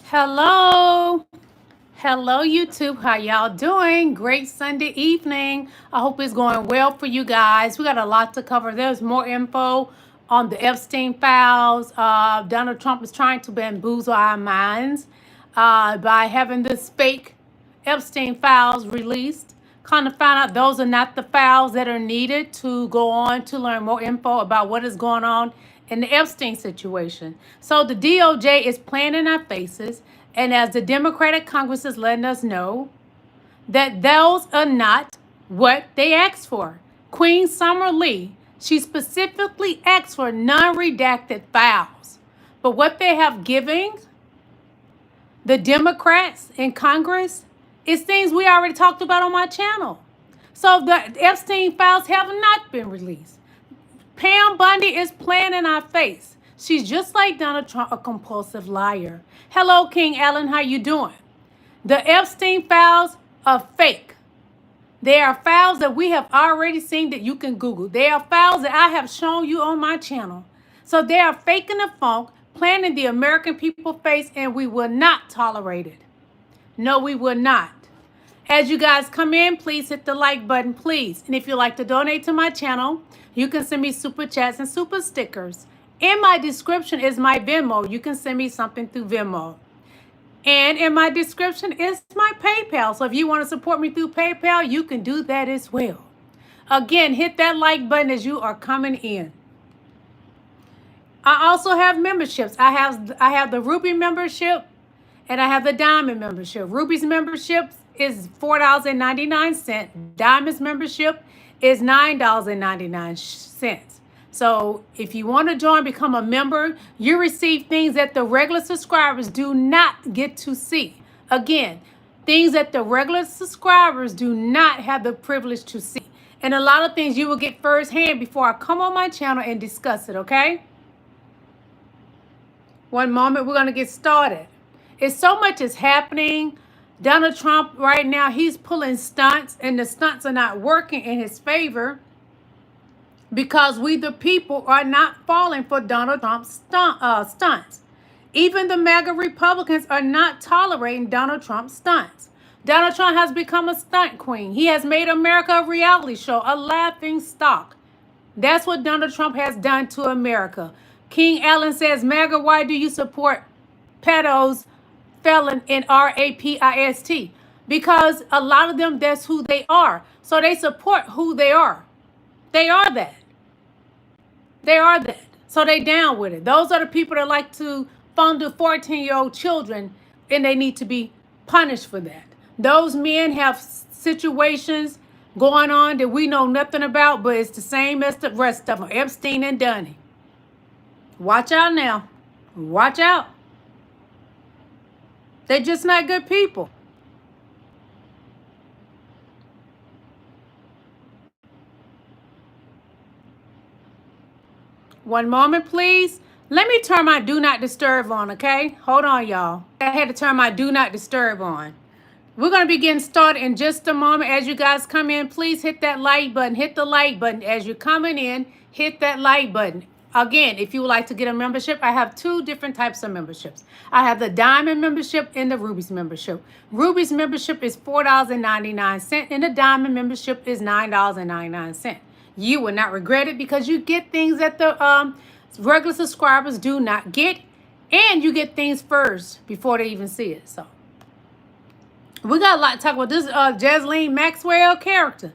Hello. Hello, YouTube. How y'all doing? Great Sunday evening. I hope it's going well for you guys. We got a lot to cover. There's more info on the Epstein files. Donald Trump is trying to bamboozle our minds by having this fake Epstein files released. Kind of found out those are not the files that are needed to go on to learn more info about what is going on in the Epstein situation. So the DOJ is playing in our faces, and as the Democratic Congress is letting us know that those are not what they asked for. Queen Summer Lee, she specifically asked for non-redacted files. But what they have given the Democrats in Congress is things we already talked about on my channel. So the Epstein files have not been released. Pam Bundy is playing in our face. She's just like Donald Trump, a compulsive liar. Hello, King Alan, how you doing? The Epstein files are fake. They are files that we have already seen that you can Google. They are files that I have shown you on my channel. So they are faking the funk, playing in the American people's face, and we will not tolerate it. No, we will not. As you guys come in, please hit the like button, please. And if you'd like to donate to my channel, you can send me super chats and super stickers. In my description is my Venmo. You can send me something through Venmo. And in my description is my PayPal. So if you want to support me through PayPal, you can do that as well. Again, hit that like button as you are coming in. I also have memberships. I have the Ruby membership and I have the Diamond membership. Ruby's membership is $4.99. Diamond's membership is $9.99. So if you want to join, become a member, you receive things that the regular subscribers do not get to see. Again, things that the regular subscribers do not have the privilege to see. And a lot of things you will get firsthand before I come on my channel and discuss it, okay? One moment, we're going to get started. It's so much is happening. Donald Trump right now, he's pulling stunts, and the stunts are not working in his favor because we, the people, are not falling for Donald Trump's stunts. Even the MAGA Republicans are not tolerating Donald Trump's stunts. Donald Trump has become a stunt queen. He has made America a reality show, a laughing stock. That's what Donald Trump has done to America. King Allen says, MAGA, why do you support pedos, felon, and rapist? Because a lot of them, that's who they are. So they support who they are. They are that. They are that. So they down with it. Those are the people that like to fondle 14-year-old children, and they need to be punished for that. Those men have situations going on that we know nothing about, but it's the same as the rest of them, Epstein and Dunny. Watch out now. Watch out. They're just not good people. One moment, please. Let me turn my do not disturb on, okay? Hold on, y'all. I had to turn my do not disturb on. We're going to be getting started in just a moment. As you guys come in, please hit that like button. Hit the like button. As you're coming in, hit that like button. Again, if you would like to get a membership, I have two different types of memberships. I have the Diamond membership and the Ruby's membership. Ruby's membership is $4.99 and the Diamond membership is $9.99. You will not regret it because you get things that the regular subscribers do not get, and you get things first before they even see it. So we got a lot to talk about. This Ghislaine Maxwell character.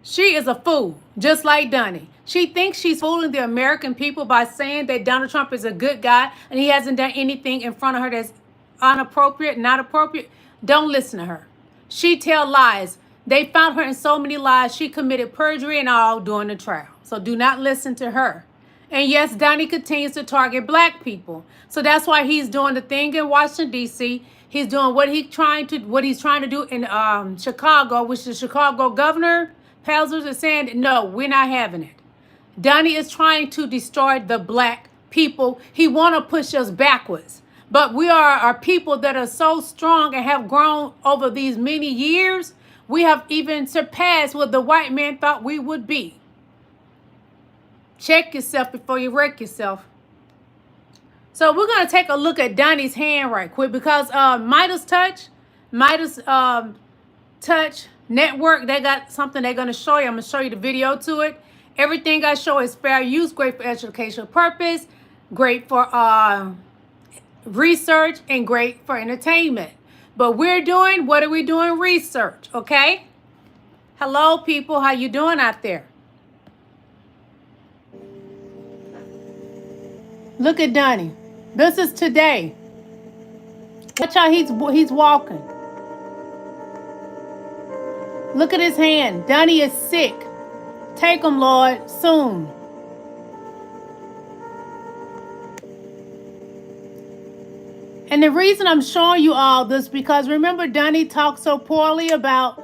She is a fool, just like Dunny. She thinks she's fooling the American people by saying that Donald Trump is a good guy and he hasn't done anything in front of her that's inappropriate, not appropriate. Don't listen to her. She tell lies. They found her in so many lies. She committed perjury and all during the trial. So do not listen to her. And yes, Donnie continues to target black people. So that's why he's doing the thing in Washington, D.C. He's doing what he's trying to do in Chicago, which the Chicago governor, Pelzer, is saying, no, we're not having it. Donnie is trying to destroy the black people. He want to push us backwards. But we are people that are so strong and have grown over these many years. We have even surpassed what the white man thought we would be. Check yourself before you wreck yourself. So we're going to take a look at Donnie's hand right quick because Midas Touch Network, they got something they're going to show you. I'm going to show you the video to it. Everything I show is fair use, great for educational purpose, great for research, and great for entertainment. But what are we doing? Research, okay? Hello, people. How you doing out there? Look at Donnie. This is today. Watch how he's walking. Look at his hand. Donnie is sick. Take him, Lord, soon. And the reason I'm showing you all this because remember Donnie talked so poorly about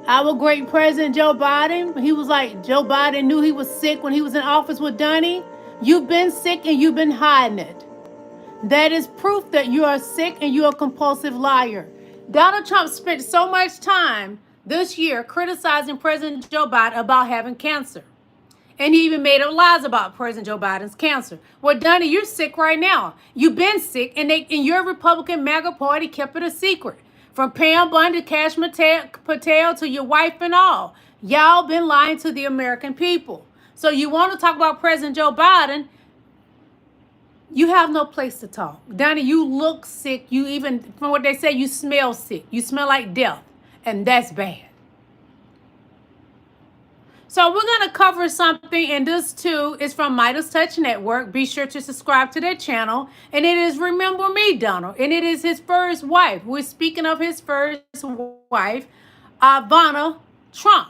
our great president Joe Biden. He was like, Joe Biden knew he was sick when he was in office with Donnie. You've been sick and you've been hiding it. That is proof that you are sick and you're a compulsive liar. Donald Trump spent so much time this year criticizing President Joe Biden about having cancer. And he even made up lies about President Joe Biden's cancer. Well, Donnie, you're sick right now. You've been sick, and your Republican MAGA party kept it a secret. From Pam Bondi to Kash Patel to your wife and all. Y'all been lying to the American people. So you want to talk about President Joe Biden, you have no place to talk. Donnie, you look sick. You even, from what they say, you smell sick. You smell like death, and that's bad. So we're going to cover something, and this too is from Midas Touch Network. Be sure to subscribe to their channel. And it is Remember Me, Donald. And it is his first wife. We're speaking of his first wife, Ivana Trump.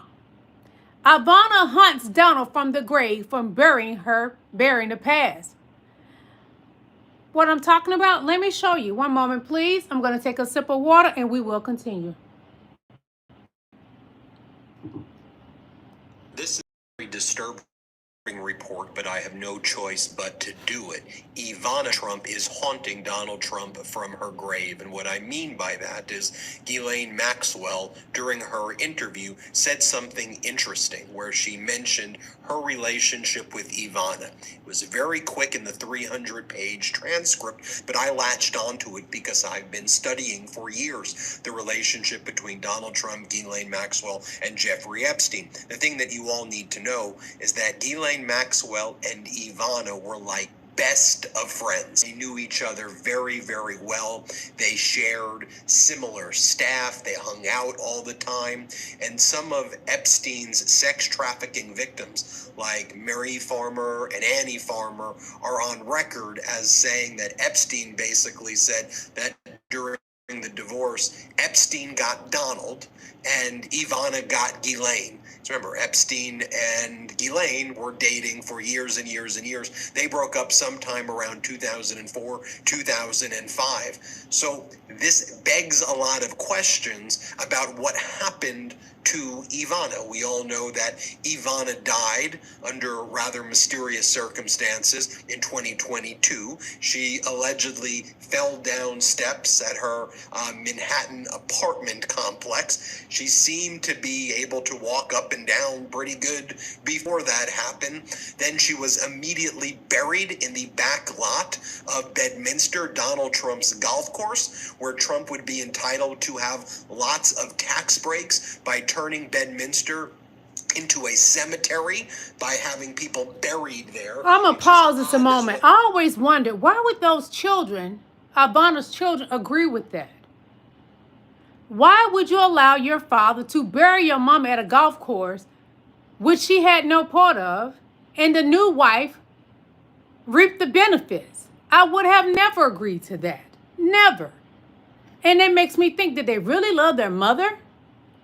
Ivana hunts Donald from the grave from burying the past. What I'm talking about, let me show you. One moment, please. I'm going to take a sip of water, and we will continue. This is a very disturbing report, but I have no choice but to do it. Ivana Trump is haunting Donald Trump from her grave. And what I mean by that is Ghislaine Maxwell, during her interview, said something interesting where she mentioned her relationship with Ivana. It was very quick in the 300-page transcript, but I latched onto it because I've been studying for years the relationship between Donald Trump, Ghislaine Maxwell, and Jeffrey Epstein. The thing that you all need to know is that Ghislaine Maxwell and Ivana were like best of friends. They knew each other very, very well. They shared similar staff. They hung out all the time. And some of Epstein's sex trafficking victims, like Mary Farmer and Annie Farmer, are on record as saying that Epstein basically said that during the divorce, Epstein got Donald and Ivana got Ghislaine. So remember, Epstein and Ghislaine were dating for years and years and years. They broke up sometime around 2004, 2005. So this begs a lot of questions about what happened to Ivana. We all know that Ivana died under rather mysterious circumstances in 2022. She allegedly fell down steps at her Manhattan apartment complex. She seemed to be able to walk up and down pretty good before that happened. Then she was immediately buried in the back lot of Bedminster, Donald Trump's golf course, where Trump would be entitled to have lots of tax breaks by turning Bedminster into a cemetery by having people buried there. I'm going to pause this a moment. I always wondered, why would those children, Ivana's children, agree with that? Why would you allow your father to bury your mama at a golf course, which she had no part of, and the new wife reap the benefits? I would have never agreed to that. Never. And it makes me think, did they really love their mother?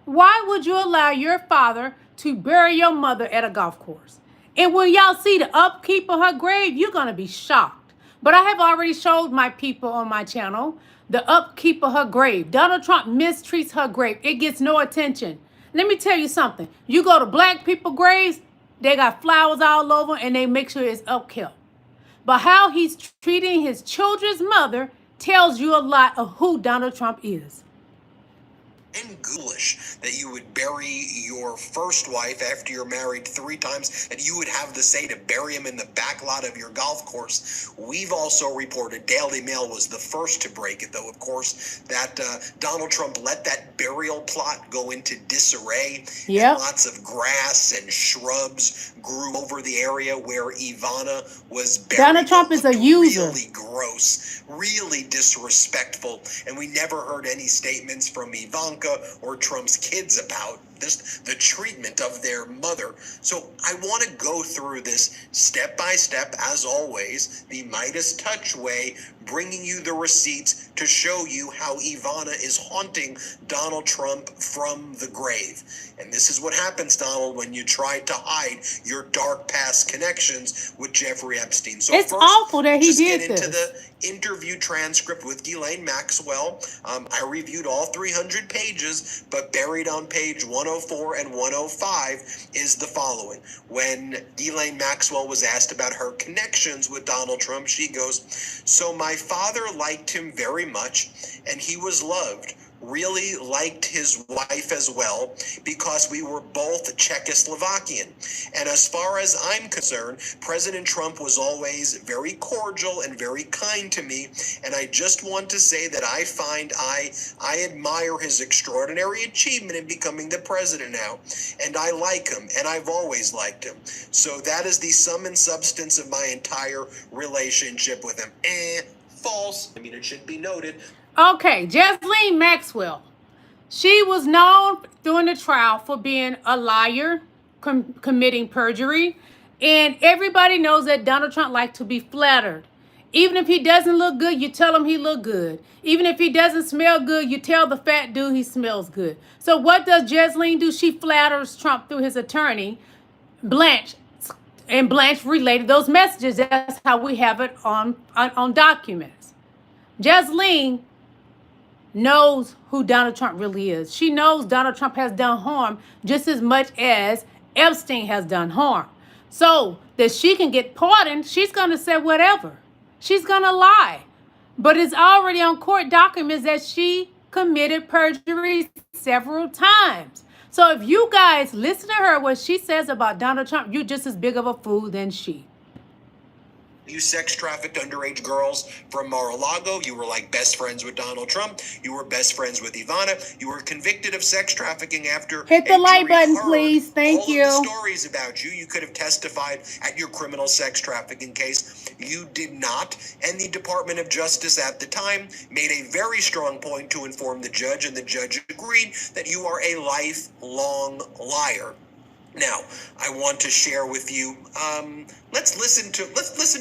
Why would you allow your father to bury your mother at a golf course? And when y'all see the upkeep of her grave, you're going to be shocked. But I have already showed my people on my channel the upkeep of her grave. Donald Trump mistreats her grave. It gets no attention. Let me tell you something. You go to black people graves, they got flowers all over and they make sure it's upkept. But how he's treating his children's mother tells you a lot of who Donald Trump is. and ghoulish that you would bury your first wife after you're married 3 times, and you would have the say to bury him in the back lot of your golf course. We've also reported, Daily Mail was the first to break it, though, of course, that Donald Trump let that burial plot go into disarray. Yep. And lots of grass and shrubs grew over the area where Ivana was buried. Donald Trump is a user. Really gross, really disrespectful, and we never heard any statements from Ivanka or Trump's kids about this, the treatment of their mother. So I want to go through this step by step, as always, the Midas touch way, bringing you the receipts to show you how Ivana is haunting Donald Trump from the grave. And this is what happens, Donald, when you try to hide your dark past connections with Jeffrey Epstein. So it's first, awful that he just did get into this. The interview transcript with Ghislaine Maxwell. I reviewed all 300 pages, but buried on page 104 and 105 is the following. When Ghislaine Maxwell was asked about her connections with Donald Trump, she goes, "So my father liked him very much, and he was loved. Really liked his wife as well, because we were both Czechoslovakian. And as far as I'm concerned, President Trump was always very cordial and very kind to me. And I just want to say that I admire his extraordinary achievement in becoming the president now. And I like him, and I've always liked him. So that is the sum and substance of my entire relationship with him." False. I mean, it should be noted. Okay, Ghislaine Maxwell. She was known during the trial for being a liar, committing perjury, and everybody knows that Donald Trump likes to be flattered. Even if he doesn't look good, you tell him he look good. Even if he doesn't smell good, you tell the fat dude he smells good. So what does Ghislaine do? She flatters Trump through his attorney, Blanche, and Blanche related those messages. That's how we have it on documents. Ghislaine knows who Donald Trump really is. She knows Donald Trump has done harm just as much as Epstein has done harm. So that she can get pardoned, she's going to say whatever. She's going to lie. But it's already on court documents that she committed perjury several times. So if you guys listen to her, what she says about Donald Trump, you're just as big of a fool than she. You sex trafficked underage girls from Mar-a-Lago. You were like best friends with Donald Trump. You were best friends with Ivana. You were convicted of sex trafficking after hit the like button, please. Thank you. All of the stories about you. You could have testified at your criminal sex trafficking case. You did not. And the Department of Justice at the time made a very strong point to inform the judge, and the judge agreed that you are a lifelong liar. Now, I want to share with you, let's listen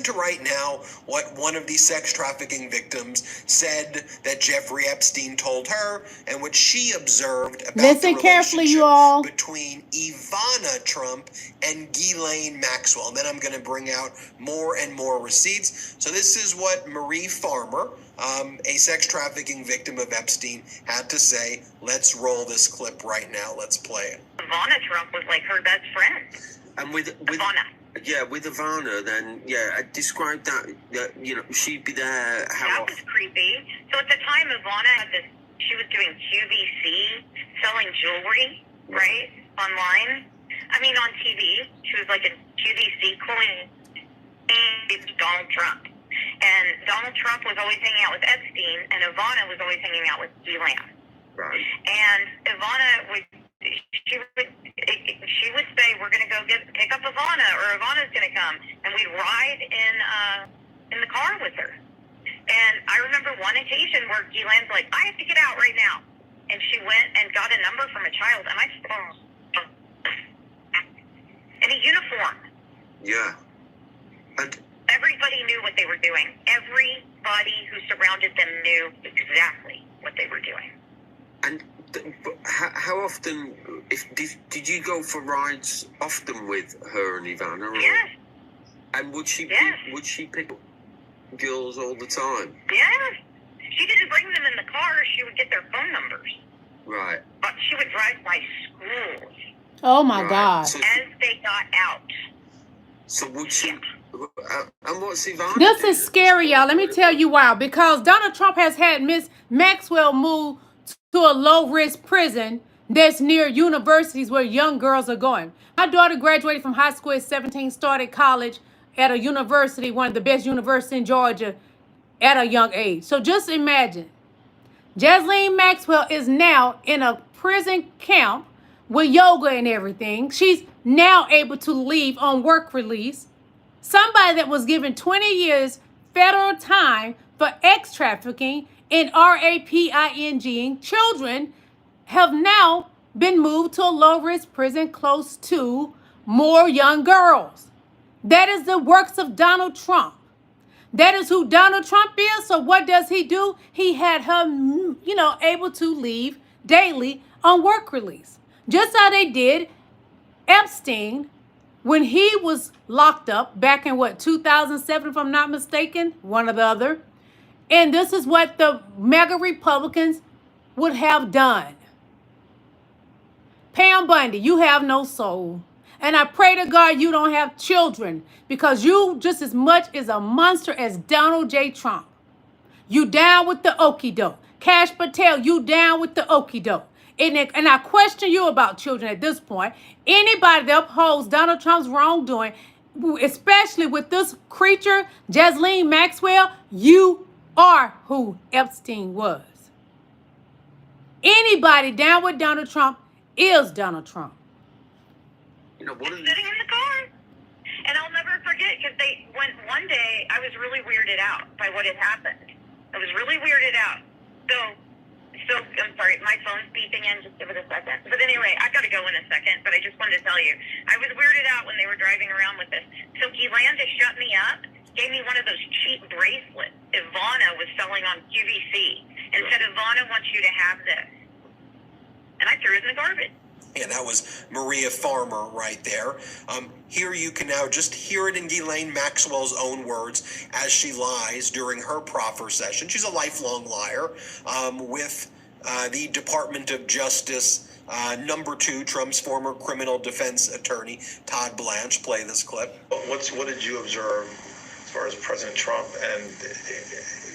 to right now what one of these sex trafficking victims said that Jeffrey Epstein told her, and what she observed about listen the carefully, you relationship all, between Ivana Trump and Ghislaine Maxwell. And then I'm going to bring out more and more receipts. So this is what Marie Farmer, a sex trafficking victim of Epstein, had to say. Let's roll this clip right now. Let's play it. Ivana Trump was like her best friend. And with Ivana. Yeah, with Ivana, then, yeah, describe that, you know, she'd be there, That was creepy. So at the time, Ivana had this, she was doing QVC, selling jewelry, right, online. I mean, on TV. She was like a QVC queen. It's Donald Trump. And Donald Trump was always hanging out with Epstein, and Ivana was always hanging out with Ghislaine. Right. And Ivana would say, "We're going to go pick up Ivana," or "Ivana's going to come," and we'd ride in the car with her. And I remember one occasion where Ghislaine's like, "I have to get out right now," and she went and got a number from a child, and I saw in a uniform. Yeah. And everybody knew what they were doing. Everybody who surrounded them knew exactly what they were doing. And how often, did you go for rides often with her and Ivana? Or, yes. And would she pick up girls all the time? Yes. She didn't bring them in the car. She would get their phone numbers. Right. But she would drive by schools. Oh my God. So, as they got out. So would she... And what's Ivana This doing? is scary, y'all. Let me tell you why. Because Donald Trump has had Miss Maxwell move to a low-risk prison that's near universities where young girls are going. My daughter graduated from high school at 17, started college at a university, one of the best universities in Georgia, at a young age. So just imagine, Ghislaine Maxwell is now in a prison camp with yoga and everything. She's now able to leave on work release. Somebody that was given 20 years federal time for X trafficking and raping children have now been moved to a low-risk prison close to more young girls. That is the works of Donald Trump. That is who Donald Trump is. So what does he do? He had her, able to leave daily on work release. Just how they did Epstein when he was locked up back in 2007, if I'm not mistaken, one or the other. And this is what the mega Republicans would have done. Pam Bundy, you have no soul. And I pray to God you don't have children, because you just as much is a monster as Donald J. Trump. You down with the okie doke. Kash Patel, you down with the okie doke. And I question you about children at this point. Anybody that upholds Donald Trump's wrongdoing, especially with this creature, Ghislaine Maxwell, you are who Epstein was. Anybody down with Donald Trump is Donald Trump. Sitting in the car. And I'll never forget, because one day I was really weirded out by what had happened. I was really weirded out. So I'm sorry, my phone's beeping in. Just give it a second. But anyway, I got to go in a second, but I just wanted to tell you, I was weirded out when they were driving around with this. So Gilanda shut me up, gave me one of those cheap bracelets Ivana was selling on QVC, and said, Ivana wants you to have this. And I threw it in the garbage. And that was Maria Farmer right there. Here you can now just hear it in Ghislaine Maxwell's own words as she lies during her proffer session. She's a lifelong liar with the Department of Justice number 2, Trump's former criminal defense attorney, Todd Blanche. Play this clip. What did you observe as far as President Trump and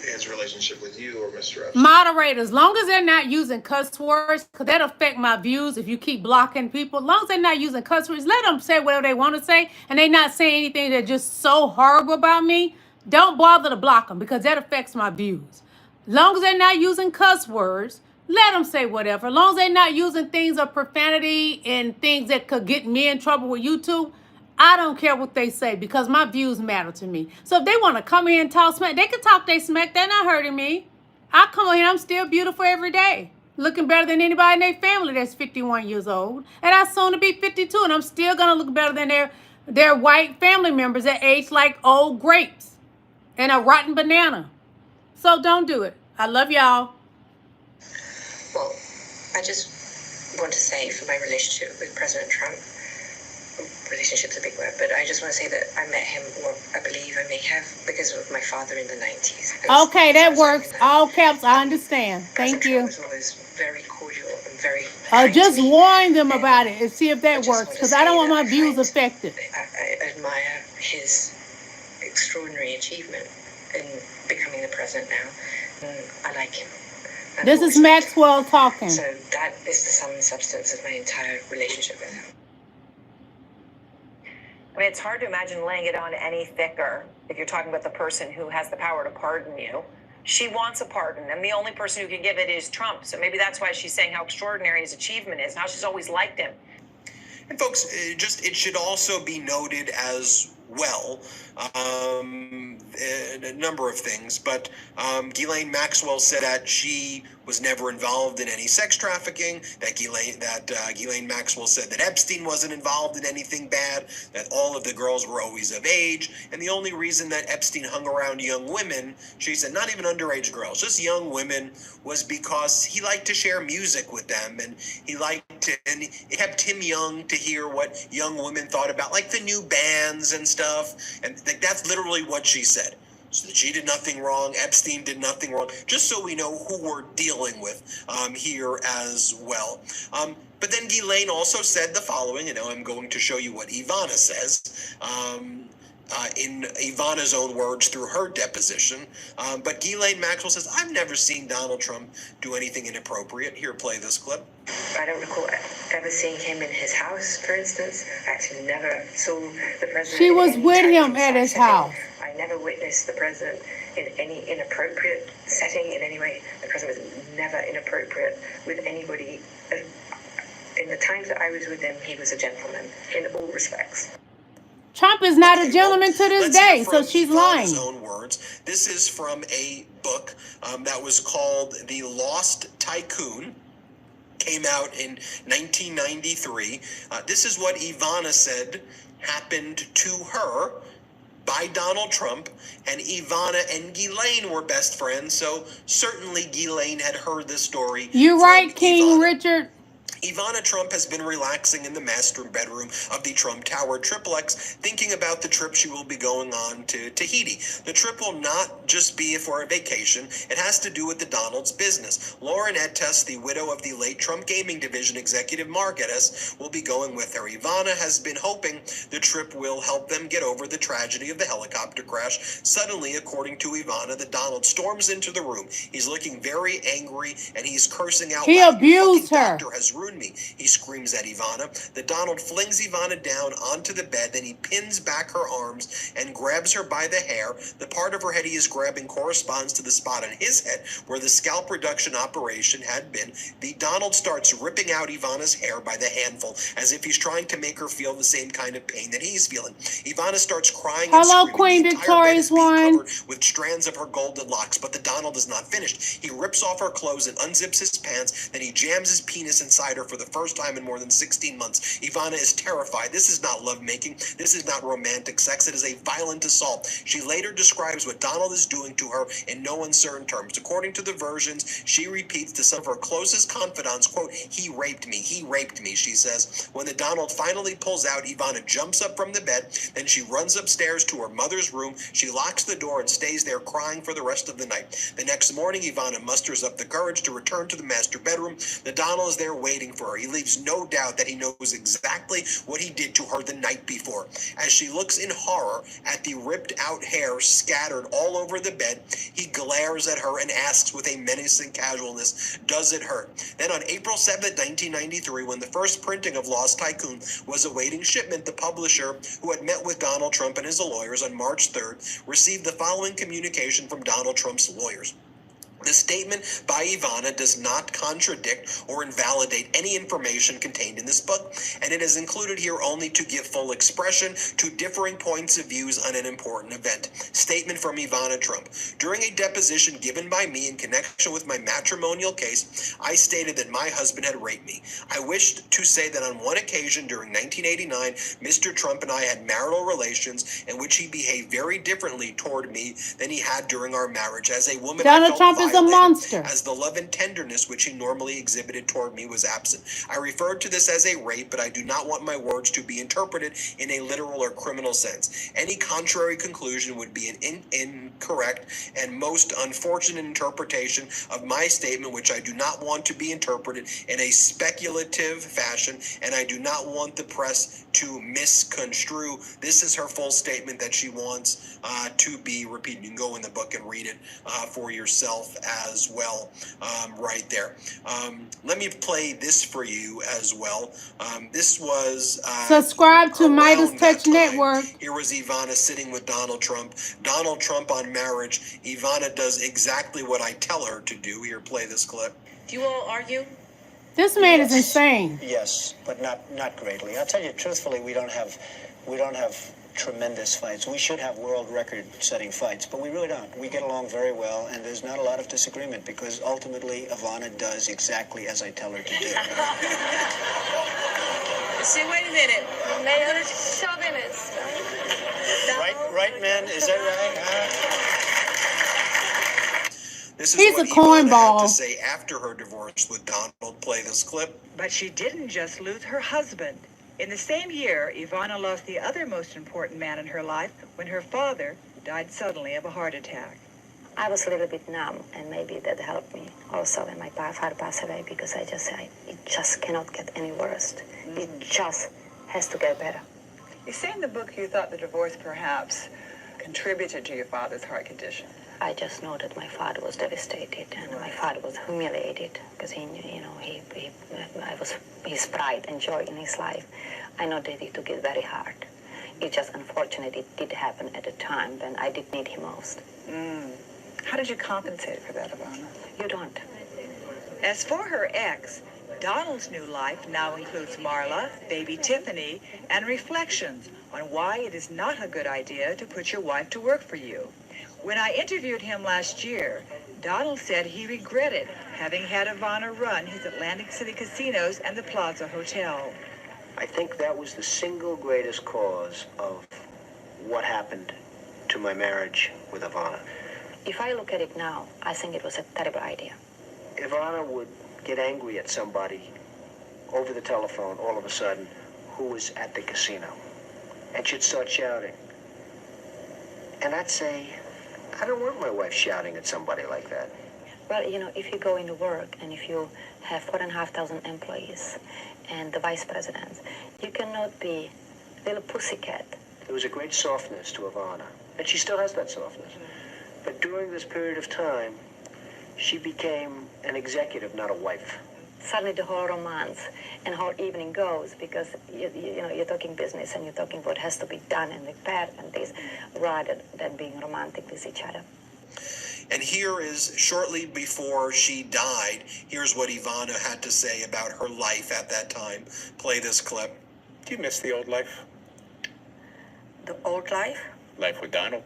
his relationship with you or Mr. Epstein? Moderators, as long as they're not using cuss words, because that affect my views if you keep blocking people. As long as they're not using cuss words, let them say whatever they want to say, and they're not saying anything that's just so horrible about me. Don't bother to block them, because that affects my views. As long as they're not using cuss words, let them say whatever. As long as they're not using things of profanity and things that could get me in trouble with YouTube, I don't care what they say, because my views matter to me. So if they want to come here and talk smack, they can talk their smack. They're not hurting me. I come here, I'm still beautiful every day. Looking better than anybody in their family that's 51 years old. And I soon to be 52, and I'm still going to look better than their white family members that age like old grapes and a rotten banana. So don't do it. I love y'all. Well, I just want to say, for my relationship with President Trump, relationship's a big word, but I just want to say that I met him, or I believe I may have, because of my father in the 90s. Okay, that works. All caps, I understand. Thank you. Trump was always very cordial and very just warn them about it and see if that works, because I don't want my views affected. I admire his extraordinary achievement in becoming the president now. And I like him. This is Maxwell talking. So that is the sum and substance of my entire relationship with him. I mean, it's hard to imagine laying it on any thicker if you're talking about the person who has the power to pardon you. She wants a pardon, and the only person who can give it is Trump. So maybe that's why she's saying how extraordinary his achievement is and how she's always liked him. And folks, it should also be noted as well, a number of things, but Ghislaine Maxwell said that she was never involved in any sex trafficking, that Ghislaine Maxwell said that Epstein wasn't involved in anything bad, that all of the girls were always of age, and the only reason that Epstein hung around young women, she said not even underage girls, just young women, was because he liked to share music with them, and it kept him young to hear what young women thought about, like the new bands and stuff, and that's literally what she said. So that she did nothing wrong, Epstein did nothing wrong, just so we know who we're dealing with here as well. But then Ghislaine also said the following, I'm going to show you what Ivana says. in Ivana's own words through her deposition. But Ghislaine Maxwell says, I've never seen Donald Trump do anything inappropriate. Here, play this clip. I don't recall ever seeing him in his house, for instance. I actually never saw the president. She was with him at his house. I never witnessed the president in any inappropriate setting in any way. The president was never inappropriate with anybody. In the times that I was with him, he was a gentleman in all respects. Trump is not a gentleman to this day, so she's lying. Own words. This is from a book that was called The Lost Tycoon. Came out in 1993. This is what Ivana said happened to her by Donald Trump, and Ivana and Ghislaine were best friends, so certainly Ghislaine had heard this story. You're right, King Richard. Ivana Trump has been relaxing in the master bedroom of the Trump Tower triplex, thinking about the trip she will be going on to Tahiti. The trip will not just be for a vacation. It has to do with the Donald's business. Lauren Ettes, the widow of the late Trump Gaming Division executive Mark Ettes, will be going with her. Ivana has been hoping the trip will help them get over the tragedy of the helicopter crash. Suddenly, according to Ivana, the Donald storms into the room. He's looking very angry, and he's cursing out. He abused her. Has ruined me, he screams at Ivana. The Donald flings Ivana down onto the bed, then he pins back her arms and grabs her by the hair. The part of her head he is grabbing corresponds to the spot on his head where the scalp reduction operation had been. The Donald starts ripping out Ivana's hair by the handful, as if he's trying to make her feel the same kind of pain that he's feeling. Ivana starts crying and Hello, screaming. Queen Victoria's one. With strands of her golden locks, but the Donald is not finished. He rips off her clothes and unzips his pants, then he jams his penis inside her for the first time in more than 16 months. Ivana is terrified. This is not lovemaking. This is not romantic sex. It is a violent assault. She later describes what Donald is doing to her in no uncertain terms. According to the versions, she repeats to some of her closest confidants, quote, he raped me, she says. When the Donald finally pulls out, Ivana jumps up from the bed, then she runs upstairs to her mother's room. She locks the door and stays there crying for the rest of the night. The next morning, Ivana musters up the courage to return to the master bedroom. The Donald is there waiting for her. He leaves no doubt that he knows exactly what he did to her the night before. As she looks in horror at the ripped out hair scattered all over the bed, he glares at her and asks with a menacing casualness, does it hurt? Then on April 7th, 1993, when the first printing of Lost Tycoon was awaiting shipment, the publisher, who had met with Donald Trump and his lawyers on March 3rd, received the following communication from Donald Trump's lawyers. The statement by Ivana does not contradict or invalidate any information contained in this book, and it is included here only to give full expression to differing points of views on an important event. Statement from Ivana Trump. During a deposition given by me in connection with my matrimonial case, I stated that my husband had raped me. I wished to say that on one occasion during 1989, Mr. Trump and I had marital relations in which he behaved very differently toward me than he had during our marriage. As a woman, Donald Trump is a monster. As the love and tenderness which he normally exhibited toward me was absent. I referred to this as a rape, but I do not want my words to be interpreted in a literal or criminal sense. Any contrary conclusion would be an incorrect and most unfortunate interpretation of my statement, which I do not want to be interpreted in a speculative fashion, and I do not want the press to misconstrue. This is her full statement that she wants to be repeated. You can go in the book and read it for yourself as well, right there. Let me play this for you as well. This was subscribe to Midas Touch Network. Here was Ivana sitting with Donald Trump. Donald Trump on marriage. Ivana does exactly what I tell her to do. Here, play this clip. Do you all argue? This man is insane. Yes, but not greatly. I'll tell you truthfully, we don't have tremendous fights. We should have world record-setting fights, but we really don't. We get along very well, and there's not a lot of disagreement because ultimately Ivana does exactly as I tell her to do. See, wait a minute. Mayor chauvinist. Right, man? Is that right? This is He's what a Ivana had cornball. to say after her divorce with Donald. Play this clip. But she didn't just lose her husband. In the same year, Ivana lost the other most important man in her life when her father died suddenly of a heart attack. I was a little bit numb, and maybe that helped me also when my father passed away, because it just cannot get any worse. It just has to get better. You say in the book you thought the divorce perhaps contributed to your father's heart condition. I just know that my father was devastated and my father was humiliated because he knew, I was his pride and joy in his life. I know that he took it very hard. It's just unfortunate it did happen at a time when I did need him most. How did you compensate for that, Ivana? You don't. As for her ex, Donald's new life now includes Marla, baby Tiffany, and reflections on why it is not a good idea to put your wife to work for you. When I interviewed him last year, Donald said he regretted having had Ivana run his Atlantic City casinos and the Plaza Hotel. I think that was the single greatest cause of what happened to my marriage with Ivana. If I look at it now, I think it was a terrible idea. Ivana would get angry at somebody over the telephone all of a sudden who was at the casino. And she'd start shouting. And I'd say, I don't want my wife shouting at somebody like that. Well, if you go into work and if you have 4,500 employees and the vice president, you cannot be a little pussycat. There was a great softness to Ivana, and she still has that softness. But during this period of time, she became an executive, not a wife. Suddenly the whole romance and whole evening goes because you're talking business and you're talking what has to be done and repaired and this, rather than being romantic with each other. And here is, shortly before she died, here's what Ivana had to say about her life at that time. Play this clip. Do you miss the old life? The old life? Life with Donald?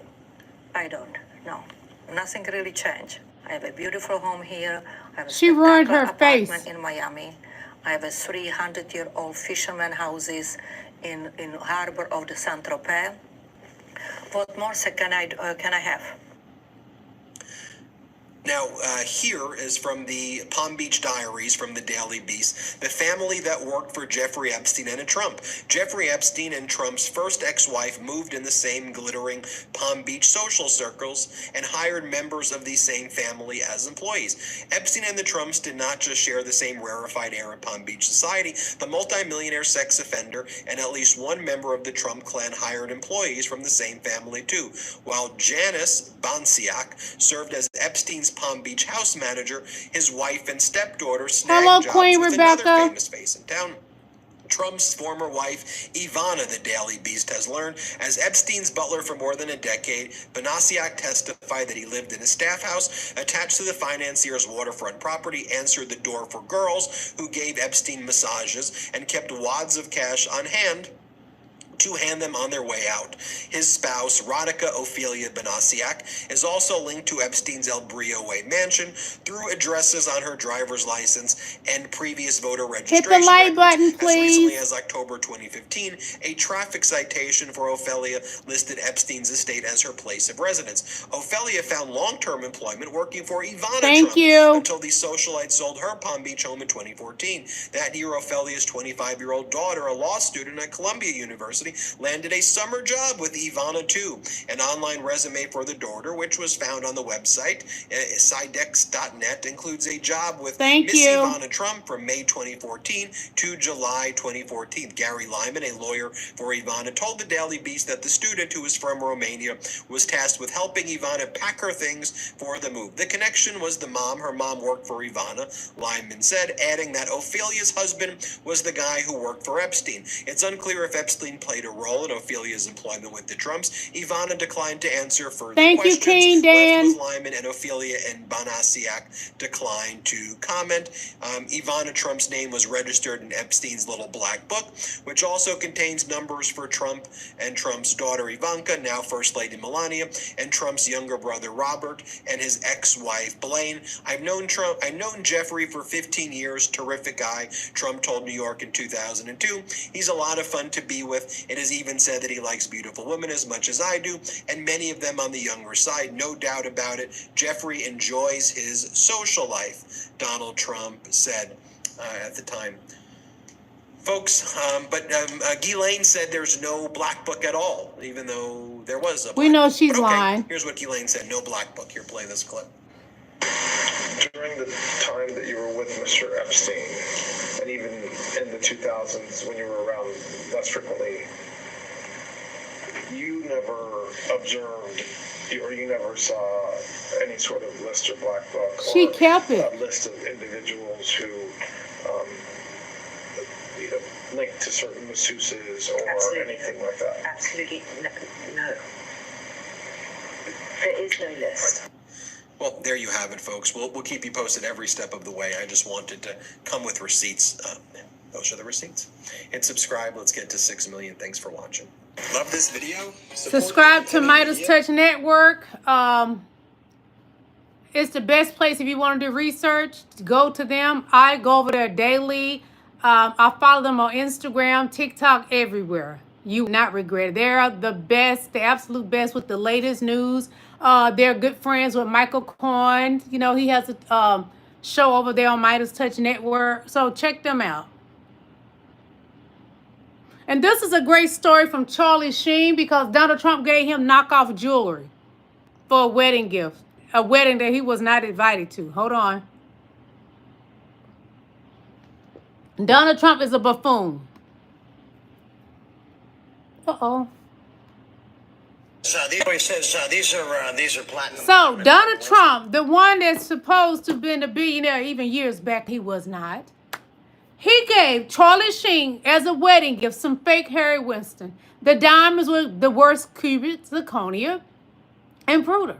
I don't. No. Nothing really changed. I have a beautiful home here. I have a She ruined her spectacular face. apartment in Miami. I have a 300-year-old fisherman houses in harbor of the Saint-Tropez. What more can I have? Now, here is from the Palm Beach Diaries from the Daily Beast, the family that worked for Jeffrey Epstein and Trump. Jeffrey Epstein and Trump's first ex-wife moved in the same glittering Palm Beach social circles and hired members of the same family as employees. Epstein and the Trumps did not just share the same rarefied air in Palm Beach society. The multimillionaire sex offender and at least one member of the Trump clan hired employees from the same family too, while Janice Bansiak served as Epstein's Palm Beach house manager. His wife and stepdaughter snagged jobs Queen with Rebecca. another famous face in town. Trump's former wife, Ivana, the Daily Beast has learned, as Epstein's butler for more than a decade, Banasiak testified that he lived in a staff house attached to the financier's waterfront property, answered the door for girls who gave Epstein massages, and kept wads of cash on hand to hand them on their way out. His spouse, Radhika Ophelia Banasiak, is also linked to Epstein's El Brillo Way mansion through addresses on her driver's license and previous voter registration Hit the like records. button, As recently please. as October 2015, a traffic citation for Ophelia listed Epstein's estate as her place of residence. Ophelia found long-term employment working for Ivana Thank Trump you. until the socialite sold her Palm Beach home in 2014. That year, Ophelia's 25-year-old daughter, a law student at Columbia University, landed a summer job with Ivana too. An online resume for the daughter, which was found on the website, sidex.net, includes a job with Miss Ivana Trump from May 2014 to July 2014. Gary Lyman, a lawyer for Ivana, told the Daily Beast that the student, who was from Romania, was tasked with helping Ivana pack her things for the move. The connection was the mom. Her mom worked for Ivana, Lyman said, adding that Ophelia's husband was the guy who worked for Epstein. It's unclear if Epstein played a role in Ophelia's employment with the Trumps. Ivana declined to answer further questions. King Dan. Left was Lyman, and Ophelia and Banasiak declined to comment. Ivana Trump's name was registered in Epstein's little black book, which also contains numbers for Trump and Trump's daughter Ivanka, now First Lady Melania, and Trump's younger brother Robert and his ex-wife Blaine. I've known Jeffrey for 15 years. Terrific guy, Trump told New York in 2002. He's a lot of fun to be with. It has even said that he likes beautiful women as much as I do, and many of them on the younger side, no doubt about it. Jeffrey enjoys his social life, Donald Trump said at the time. Folks, but Ghislaine said there's no black book at all, even though there was a black We know book. she's But okay, lying. Here's what Ghislaine said, no black book. Here, play this clip. During the time that you were with Mr. Epstein, and even in the 2000s when you were around less frequently, you never observed or you never saw any sort of list or black book She or kept it. a list of individuals who linked to certain masseuses or anything like that? Absolutely no. There is no list. Well, there you have it, folks. We'll keep you posted every step of the way. I just wanted to come with receipts. Those are the receipts. And subscribe. Let's get to 6 million. Thanks for watching. Love this video? Subscribe to Midas Touch Network. It's the best place if you want to do research. Go to them. I go over there daily. I follow them on Instagram, TikTok, everywhere. You will not regret it. They're the best, the absolute best with the latest news. They're good friends with Michael Cohen. You know, he has a show over there on Midas Touch Network. So check them out. And this is a great story from Charlie Sheen because Donald Trump gave him knockoff jewelry for a wedding gift. A wedding that he was not invited to. Hold on. Donald Trump is a buffoon. Uh-oh. These are platinum. So Donald Trump, the one that's supposed to have been a billionaire even years back, he was not. He gave Charlie Sheen as a wedding gift some fake Harry Winston. The diamonds were the worst cubic zirconia and Bruder.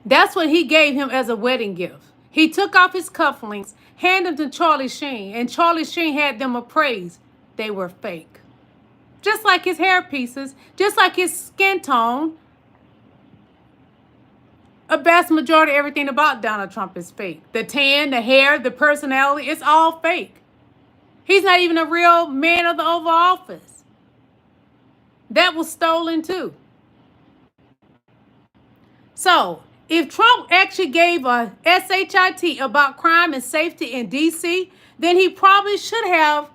That's what he gave him as a wedding gift. He took off his cufflinks, handed them to Charlie Sheen, and Charlie Sheen had them appraised. They were fake. Just like his hair pieces, just like his skin tone. A vast majority of everything about Donald Trump is fake. The tan, the hair, the personality, it's all fake. He's not even a real man of the Oval Office. That was stolen too. So, if Trump actually gave a SHIT about crime and safety in D.C., then he probably shouldn't have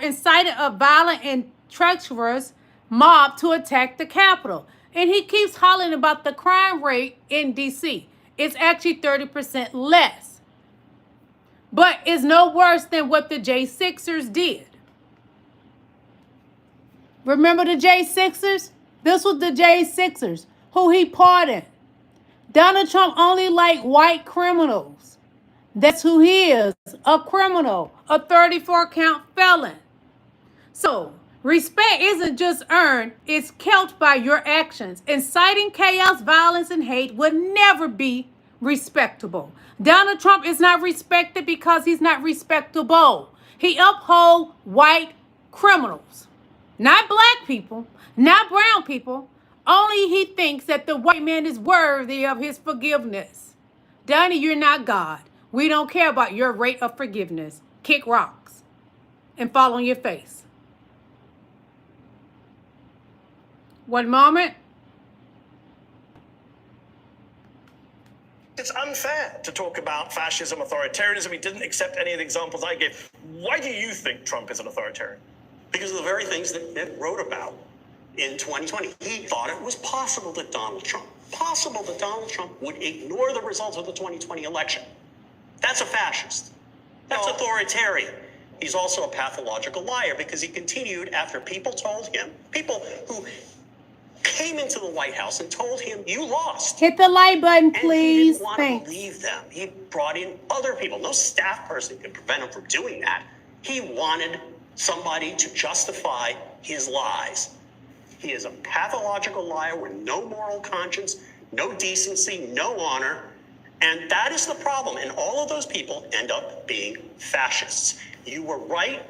incited a violent and treacherous mob to attack the Capitol. And he keeps hollering about the crime rate in D.C. It's actually 30% less. But it's no worse than what the J6ers did. Remember the J6ers? This was the J6ers who he pardoned. Donald Trump only liked white criminals. That's who he is, a criminal, a 34-count felon. So, respect isn't just earned, it's kept by your actions. Inciting chaos, violence, and hate would never be respectable. Donald Trump is not respected because he's not respectable. He upholds white criminals, not black people, not brown people. Only he thinks that the white man is worthy of his forgiveness. Donnie, you're not God. We don't care about your rate of forgiveness. Kick rocks and fall on your face. One moment. It's unfair to talk about fascism, authoritarianism. He didn't accept any of the examples I gave. Why do you think Trump is an authoritarian? Because of the very things that Nick wrote about in 2020. He thought it was possible that Donald Trump would ignore the results of the 2020 election. That's a fascist. That's authoritarian. He's also a pathological liar because he continued after people told him, people who came into the White House and told him, you lost. Hit the like button, please. And he didn't want Thanks. to believe them. He brought in other people. No staff person could prevent him from doing that. He wanted somebody to justify his lies. He is a pathological liar with no moral conscience, no decency, no honor. And that is the problem. And all of those people end up being fascists. You were right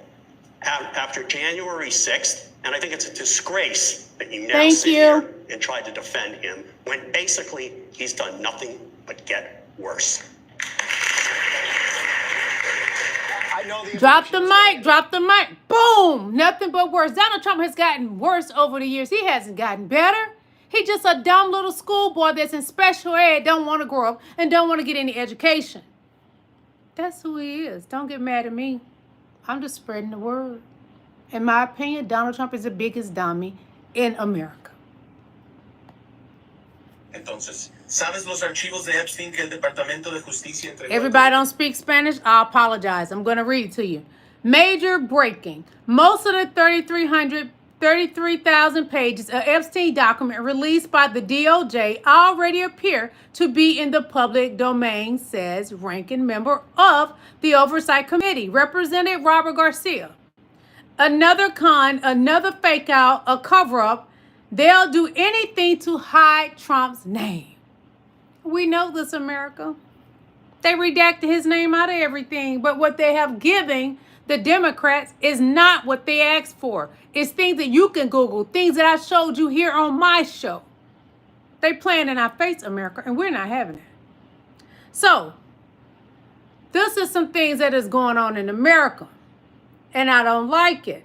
after January 6th. And I think it's a disgrace that you now sit here and try to defend him when basically he's done nothing but get worse. Drop the mic, drop the mic. Boom! Nothing but worse. Donald Trump has gotten worse over the years. He hasn't gotten better. He's just a dumb little schoolboy that's in special ed, don't want to grow up, and don't want to get any education. That's who he is. Don't get mad at me. I'm just spreading the word. In my opinion, Donald Trump is the biggest dummy in America. Entonces, ¿sabes los archivos de Epstein que el Departamento de Justicia entregó? Everybody don't speak Spanish? I apologize. I'm going to read it to you. Major breaking. Most of the 3,300 33,000 pages of Epstein document released by the DOJ already appear to be in the public domain, says ranking member of the Oversight Committee, Representative Robert Garcia. Another con, another fake out, a cover-up. They'll do anything to hide Trump's name. We know this, America. They redacted his name out of everything, but what they have given the Democrats is not what they asked for. It's things that you can Google, things that I showed you here on my show. They playing in our face, America, and we're not having it. So, this is some things that is going on in America, and I don't like it.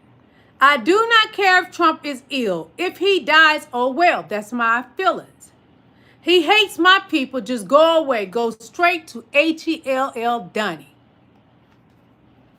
I do not care if Trump is ill. If he dies, oh well, that's my feelings. He hates my people, just go away. Go straight to HELL Dunny.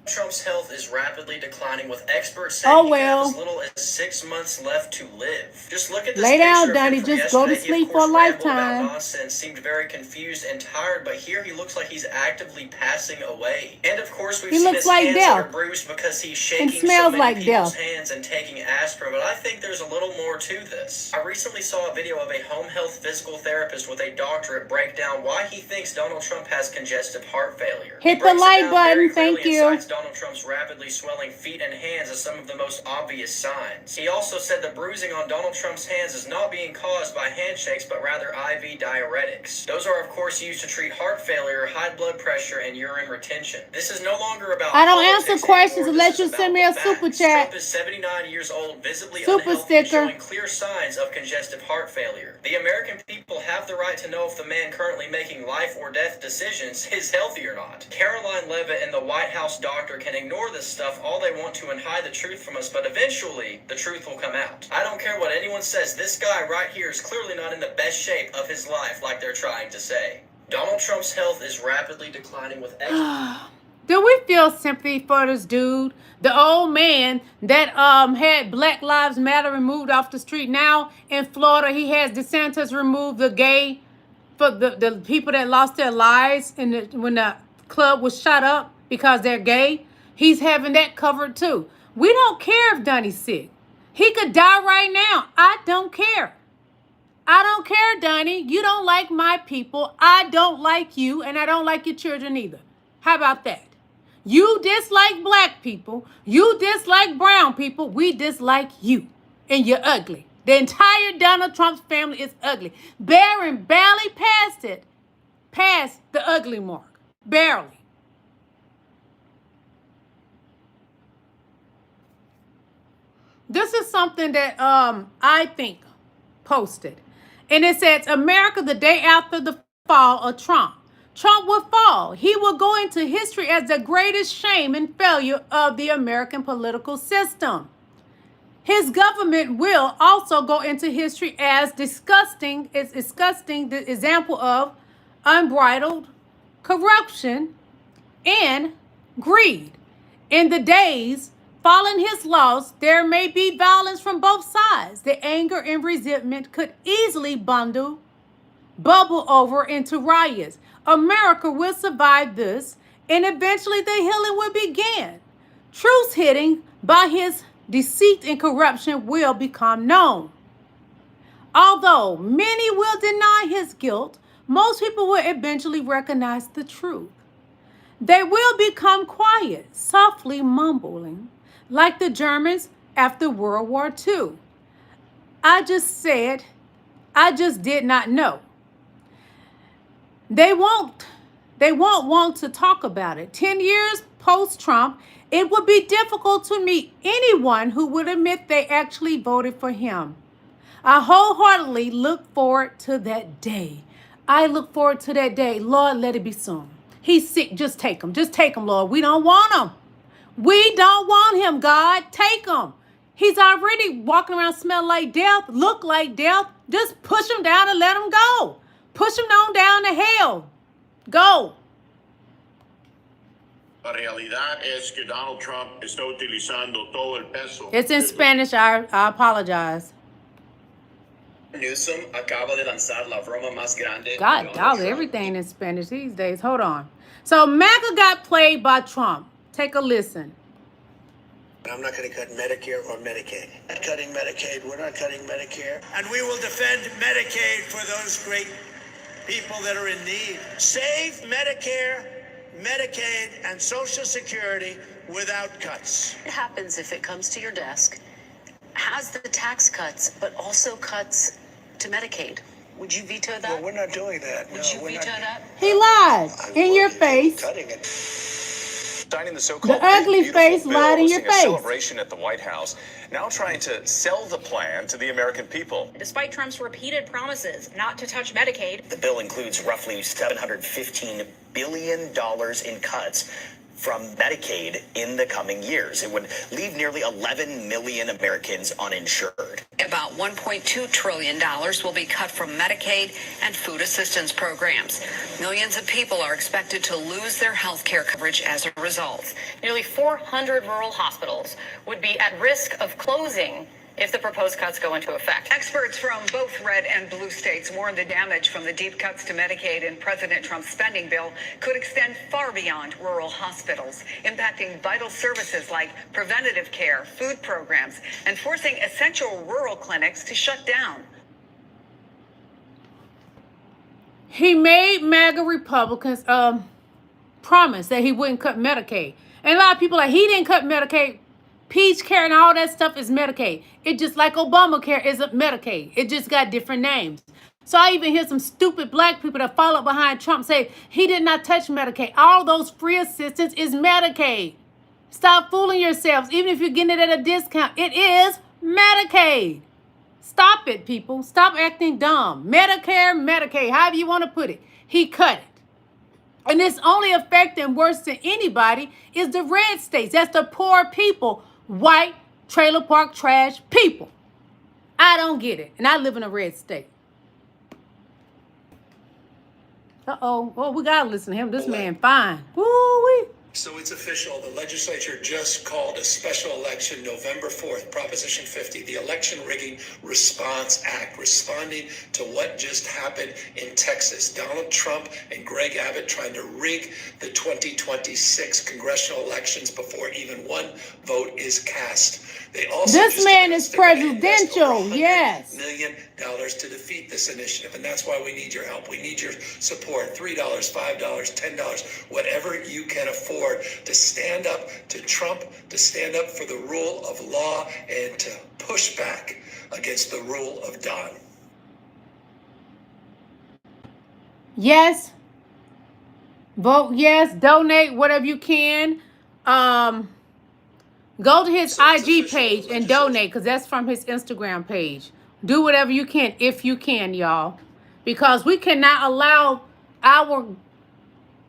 Trump's health is rapidly declining, with experts saying he could have as little as 6 months left to live. Just look at this Lay down, picture Donnie. of him from Just go to yesterday. He, sleep of for a course, rambled about lifetime. nonsense, seemed very confused and tired, but here he looks like he's actively passing away. And of course, we've He seen looks his like hands that death. are bruised because he's shaking And smells so many like people's death. hands and taking aspirin, but I think there's a little more to this. I recently saw a video of a home health physical therapist with a doctorate break down why he thinks Donald Trump has congestive heart failure. Hit the like button. Thank you. Donald Trump's rapidly swelling feet and hands as some of the most obvious signs. He also said the bruising on Donald Trump's hands is not being caused by handshakes, but rather IV diuretics. Those are, of course, used to treat heart failure, high blood pressure, and urine retention. This is no longer about I don't politics answer questions anymore. unless This you is send about me a the super facts. chat. Trump is 79 years old, visibly Super unhealthy, and sticker. showing clear signs of congestive heart failure. The American people have the right to know if the man currently making life or death decisions is healthy or not. Caroline Leavitt and the White House doctor can ignore this stuff all they want to and hide the truth from us, but eventually the truth will come out. I don't care what anyone says, this guy right here is clearly not in the best shape of his life like they're trying to say. Donald Trump's health is rapidly declining with Do we feel sympathy for this dude? The old man that had Black Lives Matter removed off the street. Now in Florida, he has DeSantis remove the gay, for the people that lost their lives when the club was shot up because they're gay. He's having that covered too. We don't care if Donnie's sick. He could die right now. I don't care. I don't care, Donnie. You don't like my people. I don't like you, and I don't like your children either. How about that? You dislike black people. You dislike brown people. We dislike you, and you're ugly. The entire Donald Trump's family is ugly. Barron barely past the ugly mark. Barely. This is something that I think posted. And it says, America the day after the fall of Trump. Trump will fall. He will go into history as the greatest shame and failure of the American political system. His government will also go into history as disgusting the example of unbridled corruption and greed. In the days following his loss, there may be violence from both sides. The anger and resentment could easily bubble over into riots. America will survive this, and eventually the healing will begin. Truth hitting by his deceit and corruption will become known. Although many will deny his guilt, most people will eventually recognize the truth. They will become quiet, softly mumbling, like the Germans after World War II. I just did not know. They won't want to talk about it. 10 years post-Trump, it would be difficult to meet anyone who would admit they actually voted for him. I wholeheartedly look forward to that day. I look forward to that day. Lord, let it be soon. He's sick. Just take him. Just take him, Lord. We don't want him. We don't want him, God. Take him. He's already walking around smelling like death, look like death. Just push him down and let him go. Push him on down to hell. Go. La realidad es que Donald Trump está utilizando todo el peso. It's in Spanish. I apologize. Newsom acaba de lanzar la broma más grande. God, dog, everything in Spanish these days. Hold on. So MAGA got played by Trump. Take a listen. I'm not going to cut Medicare or Medicaid. Not cutting Medicaid. We're not cutting Medicare. And we will defend Medicaid for those great people that are in need. Save Medicare, Medicaid, and Social Security without cuts. What happens if it comes to your desk, has the tax cuts, but also cuts to Medicaid? Would you veto that? Well, we're not doing that. Would you veto that? He lied in your face. Cutting it. Signing the so-called The ugly Beautiful face Bill, lied in your hosting a face. celebration at the White House, now trying to sell the plan to the American people. Despite Trump's repeated promises not to touch Medicaid, The bill includes roughly $715 billion in cuts from Medicaid in the coming years. It would leave nearly 11 million Americans uninsured. About $1.2 trillion will be cut from Medicaid and food assistance programs. Millions of people are expected to lose their health care coverage as a result. nearly 400 rural hospitals would be at risk of closing if the proposed cuts go into effect. Experts from both red and blue states warn the damage from the deep cuts to Medicaid in President Trump's spending bill could extend far beyond rural hospitals, impacting vital services like preventative care, food programs, and forcing essential rural clinics to shut down. He made MAGA Republicans promise that he wouldn't cut Medicaid. And a lot of people are like, he didn't cut Medicaid. Peach care and all that stuff is Medicaid. It just like Obamacare isn't Medicaid. It just got different names. So I even hear some stupid black people that follow behind Trump say he did not touch Medicaid. All those free assistance is Medicaid. Stop fooling yourselves. Even if you're getting it at a discount, it is Medicaid. Stop it, people. Stop acting dumb. Medicare, Medicaid, however you want to put it. He cut it. And it's only affecting worse than anybody is the red states. That's the poor people. White, trailer park, trash people. I don't get it. And I live in a red state. Uh-oh. Well, we got to listen to him. This man fine. Woo-wee. So it's official. The legislature just called a special election November 4th, Proposition 50, the Election Rigging Response Act, responding to what just happened in Texas. Donald Trump and Greg Abbott trying to rig the 2026 congressional elections before even one vote is cast. They also this man is presidential, yes. $100 million to defeat this initiative, and that's why we need your help. We need your support. $3, $5, $10, whatever you can afford to stand up to Trump, to stand up for the rule of law, and to push back against the rule of Don. Yes. Vote yes. Donate whatever you can. Go to his IG page and donate because that's from his Instagram page. Do whatever you can if you can, y'all. Because we cannot allow our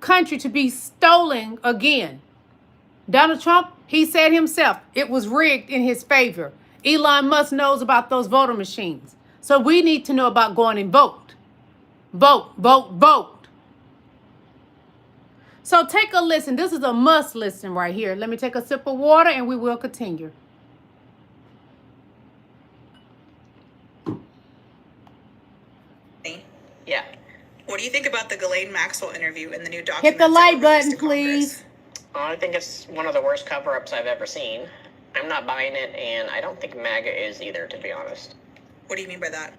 country to be stolen again. Donald Trump, he said himself, it was rigged in his favor. Elon Musk knows about those voter machines. So we need to know about going and vote. Vote, vote, vote. So take a listen. This is a must listen right here. Let me take a sip of water and we will continue. Yeah. What do you think about the Ghislaine Maxwell interview in the new document? Hit the like button, please. I think it's one of the worst cover-ups I've ever seen. I'm not buying it, and I don't think MAGA is either, to be honest. What do you mean by that?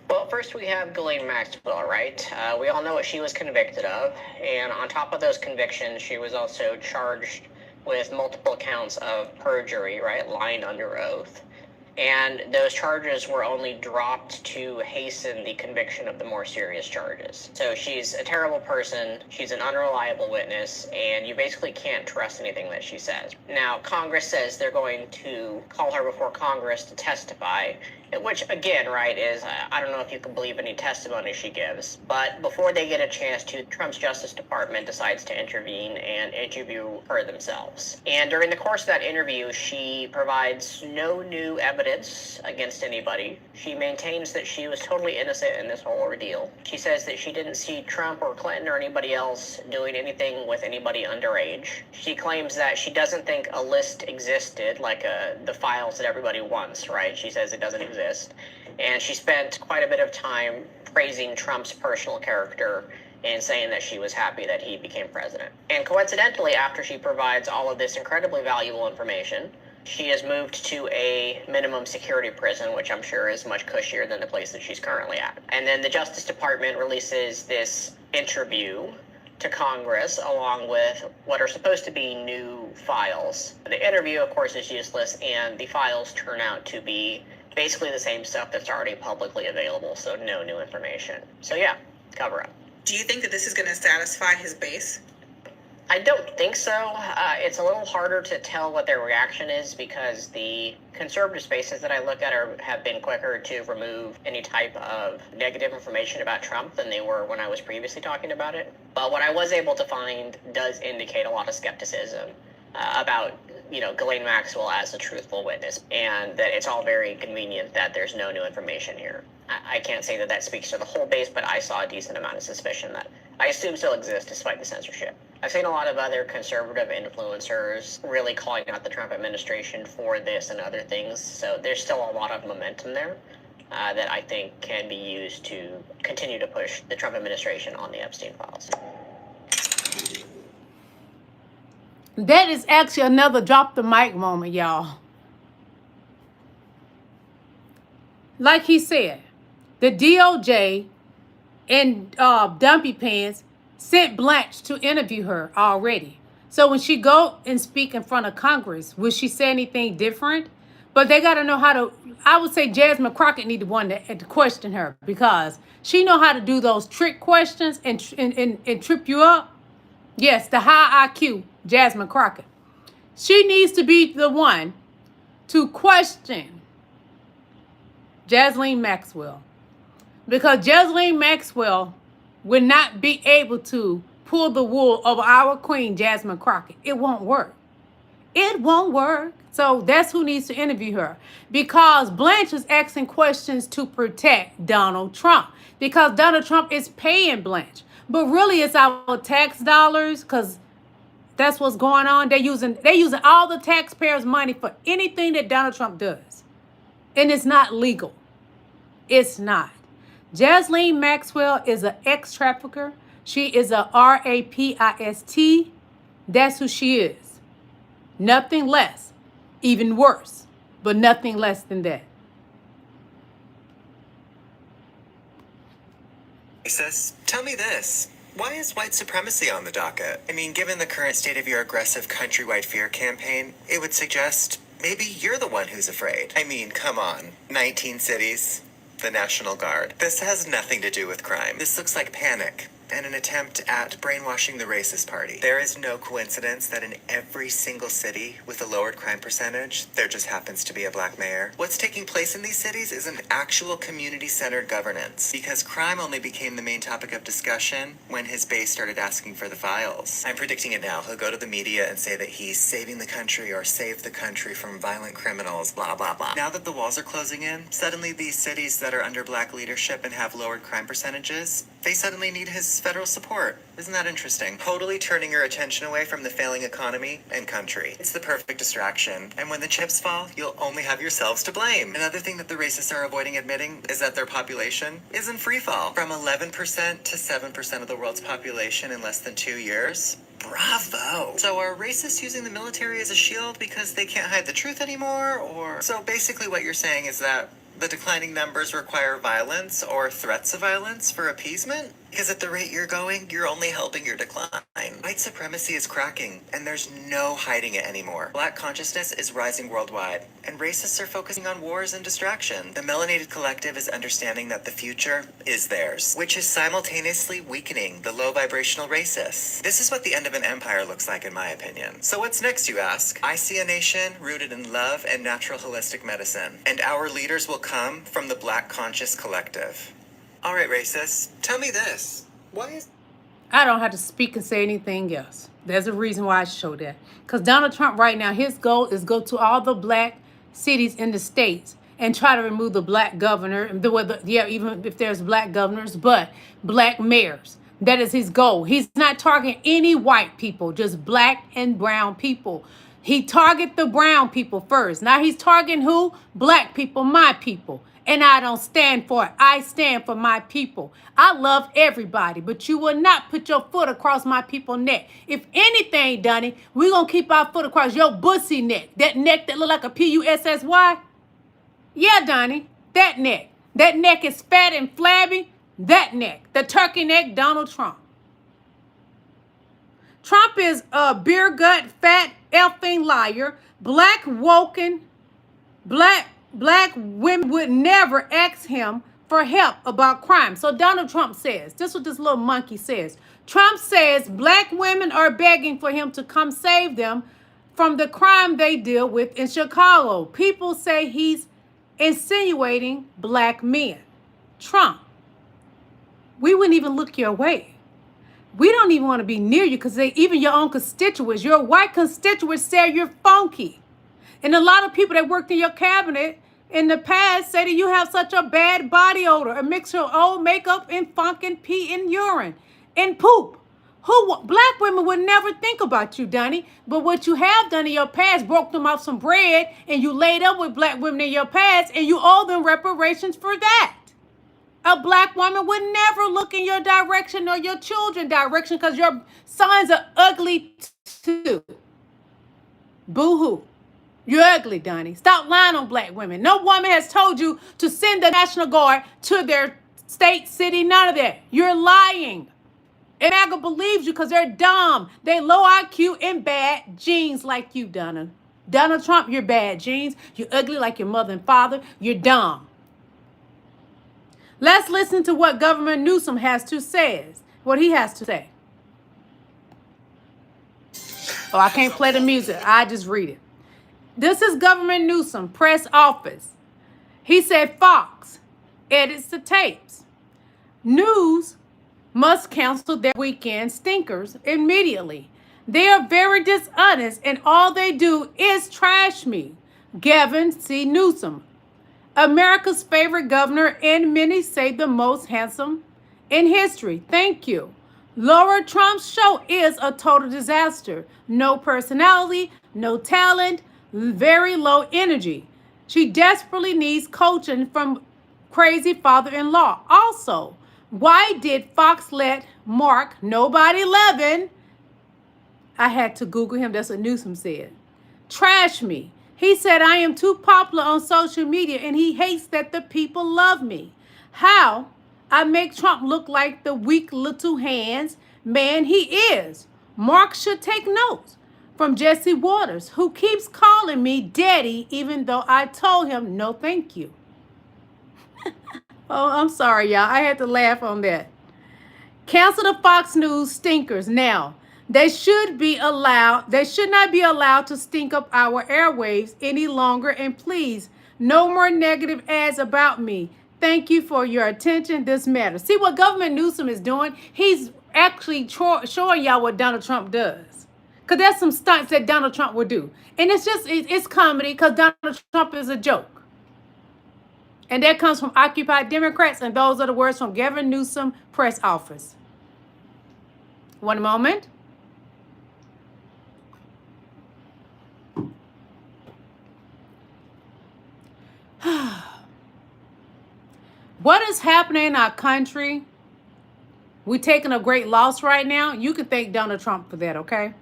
Well, first we have Ghislaine Maxwell, right? We all know what she was convicted of, and on top of those convictions, she was also charged with multiple counts of perjury, right? Lying under oath. And those charges were only dropped to hasten the conviction of the more serious charges. So she's a terrible person, she's an unreliable witness, and you basically can't trust anything that she says. Now, Congress says they're going to call her before Congress to testify, which again, right, is, I don't know if you can believe any testimony she gives, but before they get a chance to, Trump's Justice Department decides to intervene and interview her themselves. And during the course of that interview, she provides no new evidence against anybody. She maintains that she was totally innocent in this whole ordeal. She says that she didn't see Trump or Clinton or anybody else doing anything with anybody underage. She claims that she doesn't think a list existed, like the files that everybody wants, right? She says it doesn't exist. And she spent quite a bit of time praising Trump's personal character and saying that she was happy that he became president. And coincidentally, after she provides all of this incredibly valuable information, She has moved to a minimum security prison, which I'm sure is much cushier than the place that she's currently at. And then the Justice Department releases this interview to Congress along with what are supposed to be new files. The interview, of course, is useless, and the files turn out to be basically the same stuff that's already publicly available, so no new information. So yeah, cover up. Do you think that this is going to satisfy his base? I don't think so. It's a little harder to tell what their reaction is because the conservative spaces that I look at have been quicker to remove any type of negative information about Trump than they were when I was previously talking about it. But what I was able to find does indicate a lot of skepticism about, Ghislaine Maxwell as a truthful witness, and that it's all very convenient that there's no new information here. I can't say that that speaks to the whole base, but I saw a decent amount of suspicion that I assume still exists despite the censorship. I've seen a lot of other conservative influencers really calling out the Trump administration for this and other things, so there's still a lot of momentum there that I think can be used to continue to push the Trump administration on the Epstein files. That is actually another drop the mic moment, y'all. Like he said, the DOJ and Dumpy Pants sent Blanche to interview her already. So when she go and speak in front of Congress, will she say anything different? But they got to know how to, I would say Jasmine Crockett need to one to question her because she know how to do those trick questions and trip you up. Yes, the high IQ, Jasmine Crockett. She needs to be the one to question Ghislaine Maxwell. Because Ghislaine Maxwell will not be able to pull the wool over our queen, Jasmine Crockett. It won't work. It won't work. So that's who needs to interview her. Because Blanche is asking questions to protect Donald Trump. Because Donald Trump is paying Blanche. But really it's our tax dollars because that's what's going on. They're using all the taxpayers' money for anything that Donald Trump does. And it's not legal. It's not. Ghislaine Maxwell is an ex-trafficker. She is a rapist. That's who she is. Nothing less. Even worse. But nothing less than that. Sis, tell me this. Why is white supremacy on the docket? I mean, given the current state of your aggressive countrywide fear campaign, it would suggest maybe you're the one who's afraid. I mean, come on. 19 cities, the National Guard. This has nothing to do with crime. This looks like panic and an attempt at brainwashing the racist party. There is no coincidence that in every single city with a lowered crime percentage, there just happens to be a black mayor. What's taking place in these cities is an actual community-centered governance, because crime only became the main topic of discussion when his base started asking for the files. I'm predicting it now. He'll go to the media and say that he's saving the country or saved the country from violent criminals, blah, blah, blah. Now that the walls are closing in, suddenly these cities that are under black leadership and have lowered crime percentages, they suddenly need his federal support. Isn't that interesting? Totally turning your attention away from the failing economy and country. It's the perfect distraction. And when the chips fall, you'll only have yourselves to blame. Another thing that the racists are avoiding admitting is that their population is in free fall. From 11% to 7% of the world's population in less than 2 years. Bravo. So are racists using the military as a shield because they can't hide the truth anymore? Or so basically what you're saying is that the declining numbers require violence or threats of violence for appeasement? Because at the rate you're going, you're only helping your decline. White supremacy is cracking, and there's no hiding it anymore. Black consciousness is rising worldwide, and racists are focusing on wars and distraction. The melanated collective is understanding that the future is theirs, which is simultaneously weakening the low vibrational racists. This is what the end of an empire looks like, in my opinion. So what's next, you ask? I see a nation rooted in love and natural holistic medicine, and our leaders will come from the Black conscious collective. All right, racists, tell me this. Why is... I don't have to speak and say anything else. There's a reason why I show that. Because Donald Trump right now, his goal is go to all the black cities in the states and try to remove the black governor. Even if there's black governors, but black mayors. That is his goal. He's not targeting any white people, just black and brown people. He targeted the brown people first. Now he's targeting who? Black people, my people. And I don't stand for it. I stand for my people. I love everybody, but you will not put your foot across my people's neck. If anything, Donnie, we're going to keep our foot across your bussy neck. That neck that look like a P-U-S-S-Y. Yeah, Donnie, that neck. That neck is fat and flabby. That neck. The turkey neck, Donald Trump. Trump is a beer gut, fat, effing liar. Black women would never ask him for help about crime. So Donald Trump says, this is what this little monkey says. Trump says black women are begging for him to come save them from the crime they deal with in Chicago. People say he's insinuating black men. Trump, we wouldn't even look your way. We don't even want to be near you because even your own constituents, your white constituents say you're funky. And a lot of people that worked in your cabinet in the past say that you have such a bad body odor, a mixture of old makeup and funk and pee and urine and poop. Black women would never think about you, Donnie. But what you have done in your past, broke them off some bread, and you laid up with black women in your past, and you owe them reparations for that. A black woman would never look in your direction or your children's direction because your sons are ugly too. Boo-hoo. You're ugly, Donnie. Stop lying on black women. No woman has told you to send the National Guard to their state, city, none of that. You're lying. And MAGA believes you because they're dumb. They low IQ and bad genes like you, Donald. Donald Trump, you're bad genes. You're ugly like your mother and father. You're dumb. Let's listen to what Governor Newsom has to say. What he has to say. Oh, I can't play the music. I just read it. This is Governor Newsom, press office. He said Fox edits the tapes. News must cancel their weekend stinkers immediately. They are very dishonest and all they do is trash me. Gavin C. Newsom, America's favorite governor and many say the most handsome in history. Thank you. Laura Trump's show is a total disaster. No personality, no talent, very low energy. She desperately needs coaching from crazy father-in-law. Also, why did Fox let Mark, nobody 11, I had to Google him, that's what Newsom said, trash me? He said, I am too popular on social media and he hates that the people love me. How? I make Trump look like the weak little hands man he is. Mark should take notes from Jesse Waters, who keeps calling me daddy, even though I told him no thank you. Oh, I'm sorry, y'all. I had to laugh on that. Cancel the Fox News stinkers now. They should not be allowed to stink up our airwaves any longer. And please, no more negative ads about me. Thank you for your attention. This matters. See what Governor Newsom is doing? He's actually showing y'all what Donald Trump does. Because there's some stunts that Donald Trump would do. And it's comedy because Donald Trump is a joke. And that comes from Occupy Democrats. And those are the words from Gavin Newsom press office. One moment. What is happening in our country? We're taking a great loss right now. You can thank Donald Trump for that, okay?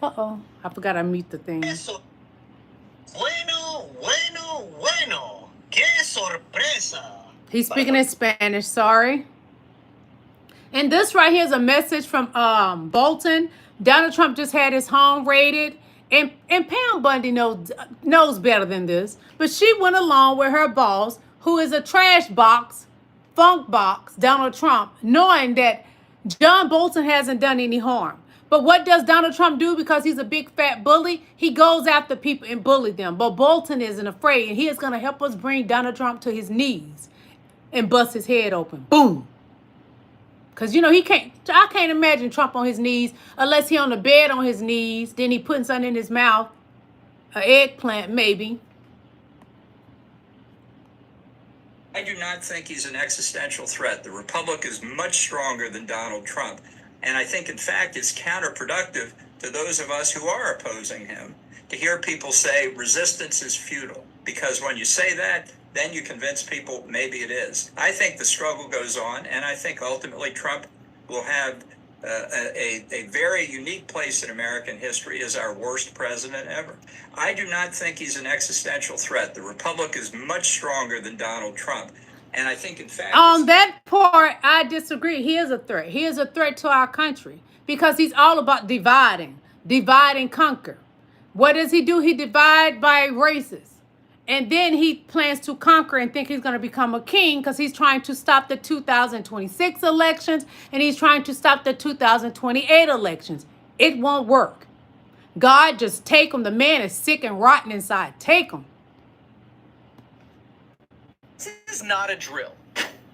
Uh-oh. I forgot I mute the thing. Bueno. Qué sorpresa. He's speaking in Spanish, sorry. And this right here is a message from Bolton. Donald Trump just had his home raided. And Pam Bundy knows better than this. But she went along with her boss, who is a trash box, funk box, Donald Trump, knowing that John Bolton hasn't done any harm. But what does Donald Trump do? Because he's a big fat bully, he goes after people and bully them. But Bolton isn't afraid, and he is going to help us bring Donald Trump to his knees and bust his head open. Boom. Because, I can't imagine Trump on his knees unless he on the bed on his knees. Then he putting something in his mouth. An eggplant, maybe. I do not think he's an existential threat. The Republic is much stronger than Donald Trump. And I think, in fact, it's counterproductive to those of us who are opposing him to hear people say resistance is futile, because when you say that, then you convince people maybe it is. I think the struggle goes on, and I think ultimately Trump will have a very unique place in American history as our worst president ever. I do not think he's an existential threat. The Republic is much stronger than Donald Trump. And I think, in fact... On that part, I disagree. He is a threat. He is a threat to our country because he's all about dividing. Divide and conquer. What does he do? He divides by races. And then he plans to conquer and think he's going to become a king because he's trying to stop the 2026 elections and he's trying to stop the 2028 elections. It won't work. God, just take him. The man is sick and rotten inside. Take him. This is not a drill.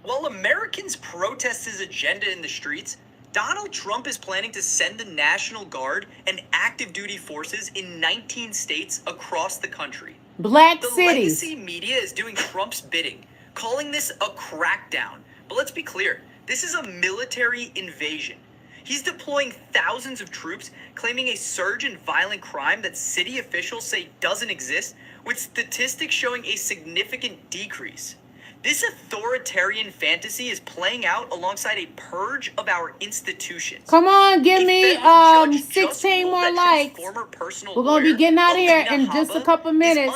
While Americans protest his agenda in the streets, Donald Trump is planning to send the National Guard and active duty forces in 19 states across the country. Black the cities. Legacy media is doing Trump's bidding, calling this a crackdown. But let's be clear, this is a military invasion. He's deploying thousands of troops, claiming a surge in violent crime that city officials say doesn't exist, with statistics showing a significant decrease. This authoritarian fantasy is playing out alongside a purge of our institutions. Come on, give me 16 more likes. We're going to be getting out of here in just a couple minutes.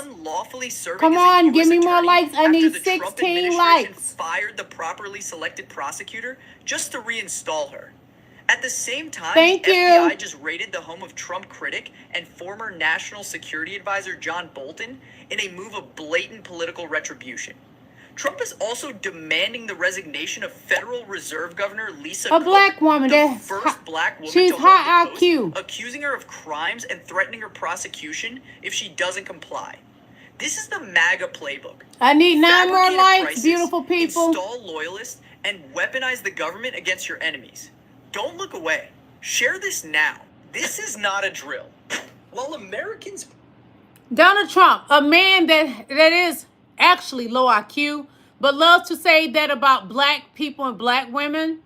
Come on, give me more likes. I need 16 likes. Fired the properly selected prosecutor just to reinstall her. At the same time, the FBI just raided the home of Trump critic and former National Security Advisor John Bolton in a move of blatant political retribution. Trump is also demanding the resignation of Federal Reserve Governor Lisa a black woman. The first black woman she's to high hold the IQ. post, accusing her of crimes and threatening her prosecution if she doesn't comply. This is the MAGA playbook. I need 9 more likes, crisis, beautiful people. Install loyalists and weaponize the government against your enemies. Don't look away. Share this now. This is not a drill. While Americans... Donald Trump, a man that is actually low IQ, but loves to say that about black people and black women,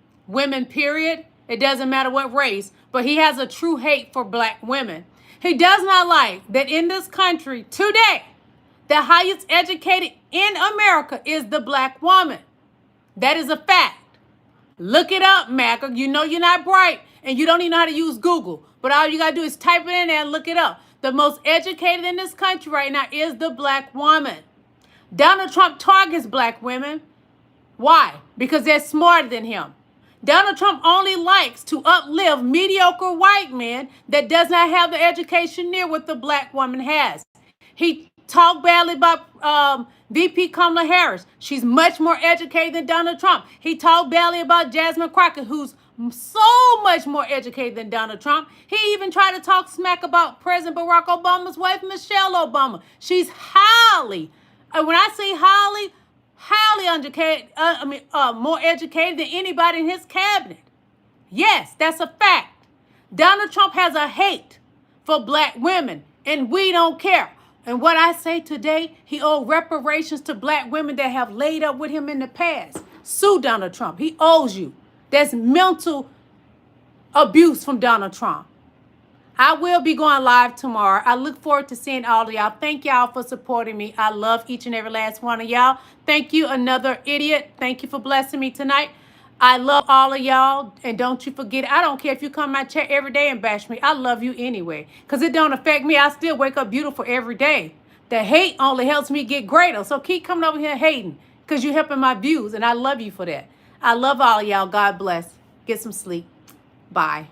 period. It doesn't matter what race, but he has a true hate for black women. He does not like that in this country today, the highest educated in America is the black woman. That is a fact. Look it up, MAGA. You know you're not bright and you don't even know how to use Google, but all you got to do is type it in there and look it up. The most educated in this country right now is the black woman. Donald Trump targets black women. Why? Because they're smarter than him. Donald Trump only likes to uplift mediocre white men that does not have the education near what the black woman has. He talked badly about VP Kamalaharris. She's much more educated than Donald Trump. He talked badly about Jasmine Crockett, who's so much more educated than Donald Trump. He even tried to talk smack about President Barack Obama's wife, Michelle Obama. She's highly, when I say highly educated, more educated than anybody in his cabinet. Yes, that's a fact. Donald Trump has a hate for black women, and we don't care. And what I say today, he owes reparations to black women that have laid up with him in the past. Sue Donald Trump. He owes you. That's mental abuse from Donald Trump. I will be going live tomorrow. I look forward to seeing all of y'all. Thank y'all for supporting me. I love each and every last one of y'all. Thank you, another idiot. Thank you for blessing me tonight. I love all of y'all. And don't you forget, I don't care if you come to my chat every day and bash me. I love you anyway. Because it don't affect me. I still wake up beautiful every day. The hate only helps me get greater. So keep coming over here hating. Because you're helping my views. And I love you for that. I love all of y'all. God bless. Get some sleep. Bye.